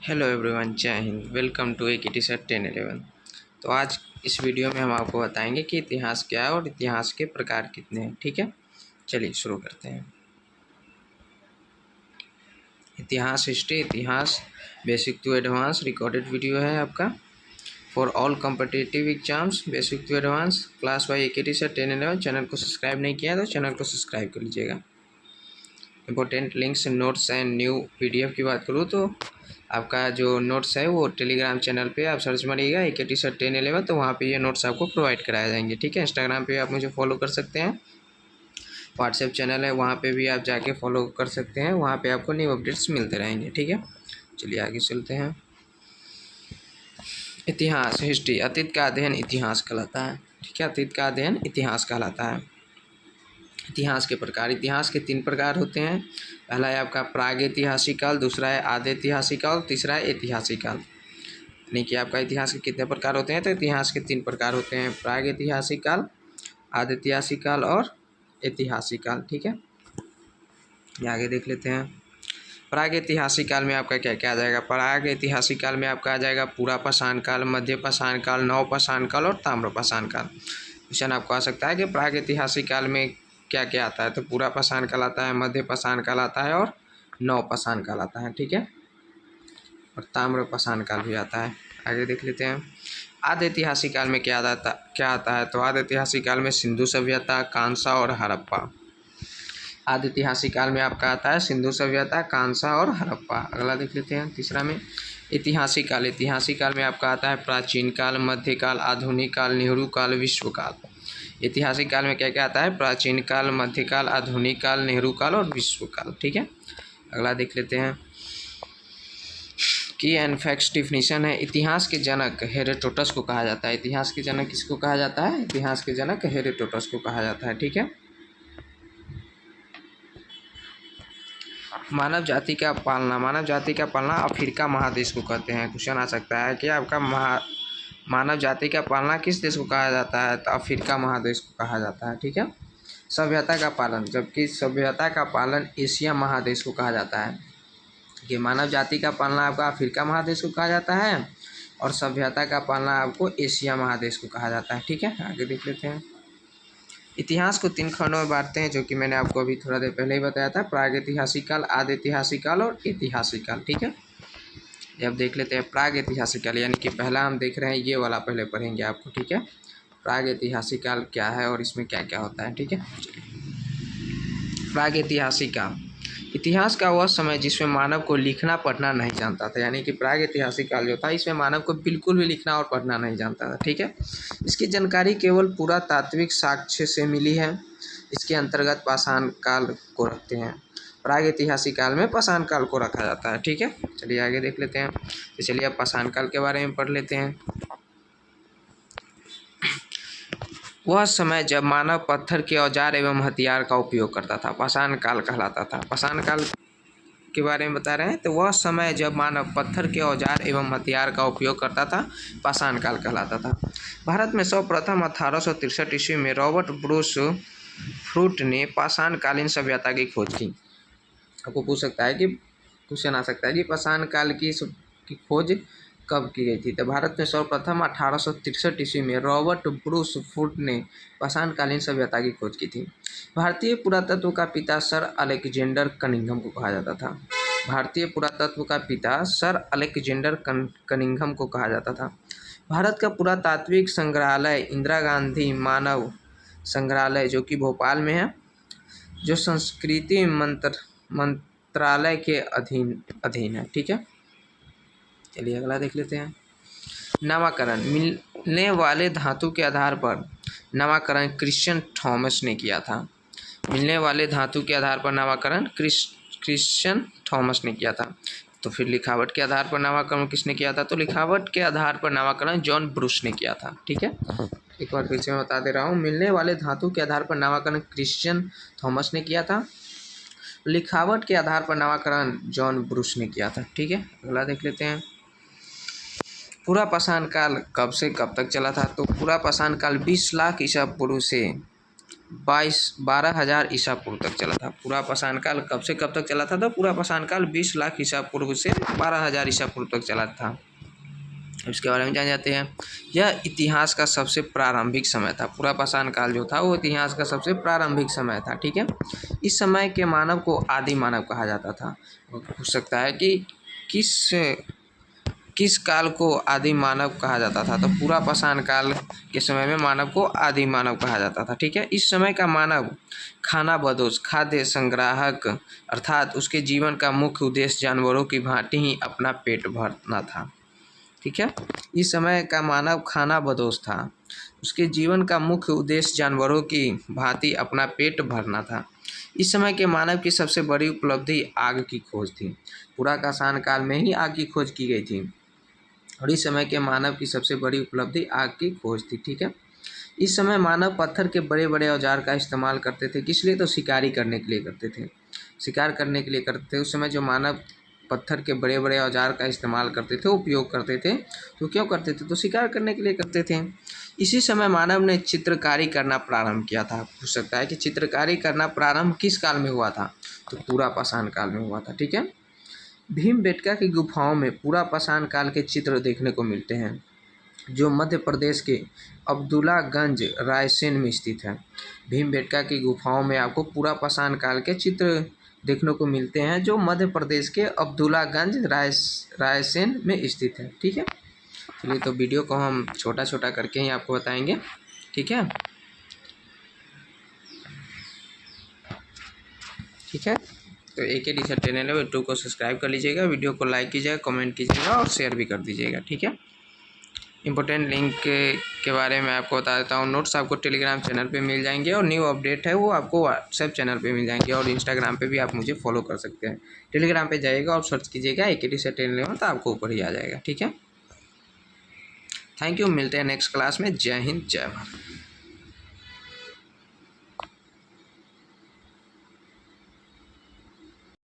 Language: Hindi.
हेलो एवरीवन, जय हिंद। वेलकम टू एक टीचर 10-11। तो आज इस वीडियो में हम आपको बताएंगे कि इतिहास क्या है और इतिहास के प्रकार कितने हैं। ठीक है, चलिए शुरू करते हैं। इतिहास हिस्ट्री, इतिहास basic to advance recorded video है आपका for all competitive exams basic to advance class by एक टीचर 10-11। चैनल को सब्सक्राइब नहीं किया तो चैनल को सब्सक्राइब कर लीजिएगा। Important links, notes and new PDF की बात करूँ तो आपका जो नोट्स है वो टेलीग्राम चैनल पे आप सर्च मारिएगा एक टीचर 10-11, तो वहाँ पे ये नोट्स आपको प्रोवाइड कराए जाएंगे। ठीक है, इंस्टाग्राम पे आप मुझे फॉलो कर सकते हैं, व्हाट्सएप चैनल है वहाँ पे भी आप जाके फॉलो कर सकते हैं, वहाँ पे आपको न्यू अपडेट्स मिलते रहेंगे। ठीक है, चलिए आगे चलते हैं। इतिहास हिस्ट्री, अतीत का अध्ययन इतिहास कहलाता है। ठीक है, अतीत का अध्ययन इतिहास कहलाता है। इतिहास के प्रकार, इतिहास के 3 प्रकार होते हैं। पहला है आपका प्रागैतिहासिक काल, दूसरा है आद्यैतिहासिक काल, तीसरा है ऐतिहासिक काल। यानी कि आपका इतिहास के कितने प्रकार होते हैं? तो इतिहास के 3 प्रकार होते हैं, प्रागैतिहासिक काल, आद्यैतिहासिक काल और ऐतिहासिक काल। ठीक है, ये आगे देख लेते हैं। प्रागैतिहासिक काल में आपका क्या क्या आ जाएगा? प्रागैतिहासिक काल में आपका आ जाएगा पूरा पाषाण काल, मध्य पाषाण काल, नव पाषाण काल और ताम्र पाषाण काल। क्वेश्चन आपको आ सकता है कि प्रागैतिहासिक काल में क्या क्या आता है? तो पूरा पाषाण काल आता है, मध्य पाषाण काल आता है और नव पाषाण काल आता है। ठीक है, और ताम्र पाषाण काल भी आता है। आगे देख लेते हैं। आद्य ऐतिहासिक काल में क्या आता है? तो आद्य ऐतिहासिक काल में सिंधु सभ्यता, कांसा और हड़प्पा। आद्य ऐतिहासिक काल में आपका आता है सिंधु सभ्यता, कांसा और हड़प्पा। अगला देख लेते हैं तीसरा में ऐतिहासिक काल। ऐतिहासिक काल में आपका आता है प्राचीन काल, मध्यकाल, आधुनिक काल, नेहरू काल, विश्व काल। ऐतिहासिक काल में क्या क्या आता है? प्राचीन काल, मध्यकाल, आधुनिक काल, नेहरू काल और विश्व काल। ठीक है, अगला देख लेते हैं। की एंड फैक्ट्स डिफिनीशन है। इतिहास के जनक हेरोडोटस को कहा जाता है। इतिहास के जनक किसको कहा जाता है? इतिहास के जनक हेरोडोटस को कहा जाता है। ठीक है, मानव जाति का पालना, मानव जाति का पालना अफ्रीका महादेश को कहते हैं। क्वेश्चन आ सकता है कि आपका मानव जाति का पालना किस देश को कहा जाता है? तो अफ्रीका महादेश को कहा जाता है। ठीक है, सभ्यता का पालन, जबकि सभ्यता का पालन एशिया महादेश को कहा जाता है। कि मानव जाति का पालना आपका अफ्रीका महादेश को कहा जाता है और सभ्यता का पालना आपको एशिया महादेश को कहा जाता है। ठीक है, आगे देख लेते हैं। इतिहास को 3 खंडों में बांटते हैं, जो कि मैंने आपको अभी थोड़ा देर पहले ही बताया था, प्रागैतिहासिक काल, आद्यैतिहासिक काल और ऐतिहासिक काल। ठीक है, अब देख लेते हैं प्रागैतिहासिक काल, यानी कि पहला हम देख रहे हैं ये वाला, पहले पढ़ेंगे आपको। ठीक है, प्रागैतिहासिक काल क्या है और इसमें क्या क्या होता है। ठीक है, प्रागैतिहासिक काल, इतिहास का वह समय जिसमें मानव को लिखना पढ़ना नहीं जानता था। यानी कि प्रागैतिहासिक काल जो था इसमें मानव को बिल्कुल भी लिखना और पढ़ना नहीं जानता था। ठीक है, इसकी जानकारी केवल पुरातात्विक साक्ष्य से मिली है। इसके अंतर्गत पाषाण काल को रखते हैं। प्रागैतिहासिक काल में पाषाण काल को रखा जाता है। ठीक है, चलिए आगे देख लेते हैं। तो चलिए अब पाषाण काल के बारे में पढ़ लेते हैं। वह समय जब मानव पत्थर के औजार एवं हथियार का उपयोग करता था, पाषाण काल कहलाता था। पाषाण काल के बारे में बता रहे हैं, तो वह समय जब मानव पत्थर के औजार एवं हथियार का उपयोग करता था, पाषाण काल कहलाता था। भारत में सर्वप्रथम 1863 ईस्वी में रॉबर्ट ब्रूस फ्रूट ने पाषाण कालीन सभ्यता की खोज की। आपको पूछ सकता है कि क्वेश्चन आ सकता है कि पाषाण काल की खोज कब की गई थी? तो भारत में सर्वप्रथम 1863 ईस्वी में रॉबर्ट ब्रूस फ्रूट ने पाषाण कालीन सभ्यता की खोज की थी। भारतीय पुरातत्व का पिता सर अलेक्जेंडर कनिंघम को कहा जाता था। भारतीय पुरातत्व का पिता सर अलेक्जेंडर कनिंघम को कहा जाता था। भारत का पुरातात्विक संग्रहालय इंदिरा गांधी मानव संग्रहालय, जो कि भोपाल में है, जो संस्कृति मंत्रालय के अधीन है। ठीक है, चलिए अगला देख लेते हैं। नामाकरण, मिलने वाले धातु के आधार पर नामाकरण क्रिश्चियन थॉमस ने किया था। मिलने वाले धातु के आधार पर नामाकरण क्रिश्चियन थॉमस ने किया था। तो फिर लिखावट के आधार पर नामाकरण किसने किया था? तो लिखावट के आधार पर नामाकरण जॉन ब्रूस ने किया था। ठीक है, एक बार फिर से मैं बता दे रहा हूँ, मिलने वाले धातु के आधार पर नामाकरण क्रिश्चियन थॉमस ने किया था, लिखावट के आधार पर नामाकरण जॉन ब्रूस ने किया था। ठीक है, अगला देख लेते हैं। पूरा पाषाण काल कब से कब तक चला था? तो पूरा पाषाण काल 20 लाख ईसा पूर्व से 12,000 ईसा पूर्व तक चला था। पूरा पाषाण काल कब से कब तक चला था? तो पूरा पाषाण काल 20 लाख ईसा पूर्व से 12,000 ईसा पूर्व तक चला था। इसके बारे में जान जाते हैं। यह इतिहास का सबसे प्रारंभिक समय था। पूरा पाषाण काल जो था वो इतिहास का सबसे प्रारंभिक समय था। ठीक है, इस समय के मानव को आदि मानव कहा जाता था। पूछ सकता है कि किस काल को आदि मानव कहा जाता था? तो पूरा पाषाण काल के समय में मानव को आदि मानव कहा जाता था। ठीक है, इस समय का मानव खानाबदोश, खाद्य संग्राहक, अर्थात उसके जीवन का मुख्य उद्देश्य जानवरों की भांति ही अपना पेट भरना था। ठीक है, इस समय का मानव खानाबदोश था, उसके जीवन का मुख्य उद्देश्य जानवरों की भांति अपना पेट भरना था। इस समय के मानव की सबसे बड़ी उपलब्धि आग की खोज थी। पूरा पाषाण काल में ही आग की खोज की गई थी और इस समय के मानव की सबसे बड़ी उपलब्धि आग की खोज थी। ठीक है, इस समय मानव पत्थर के बड़े बड़े औजार का इस्तेमाल करते थे। किस लिए? तो शिकारी करने के लिए करते थे, शिकार करने के लिए करते थे। उस समय जो मानव पत्थर के बड़े बड़े औजार का इस्तेमाल करते थे, उपयोग करते थे, तो क्यों करते थे? तो शिकार करने के लिए करते थे। इसी समय मानव ने चित्रकारी करना प्रारंभ किया था। पूछ सकता है कि चित्रकारी करना प्रारंभ किस काल में हुआ था? तो पूरा पाषाण काल में हुआ था। ठीक है, भीमबेटका की गुफाओं में पूरा पाषाण काल के चित्र देखने को मिलते हैं, जो मध्य प्रदेश के अब्दुल्लागंज रायसेन में स्थित है। भीमबेटका की गुफाओं में आपको पूरा पाषाण काल के चित्र देखने को मिलते हैं, जो मध्य प्रदेश के अब्दुल्लागंज रायसेन में स्थित है। ठीक है, चलिए तो वीडियो को हम छोटा छोटा करके ही आपको बताएंगे। ठीक है, ठीक है, तो AK टीचर चैनल है, यूट्यूब को सब्सक्राइब कर लीजिएगा, वीडियो को लाइक कीजिएगा, कमेंट कीजिएगा और शेयर भी कर दीजिएगा। ठीक है, इंपॉर्टेंट लिंक के बारे में आपको बता देता हूँ। नोट्स आपको टेलीग्राम चैनल पे मिल जाएंगे और न्यू अपडेट है वो आपको व्हाट्सएप चैनल पे मिल जाएंगे और इंस्टाग्राम पे भी आप मुझे फॉलो कर सकते हैं। टेलीग्राम पे जाइएगा और सर्च कीजिएगा AK टीचर चैनल, तो आपको ऊपर ही आ जाएगा। ठीक है, थैंक यू, मिलते हैं नेक्स्ट क्लास में। जय हिंद, जय भारत।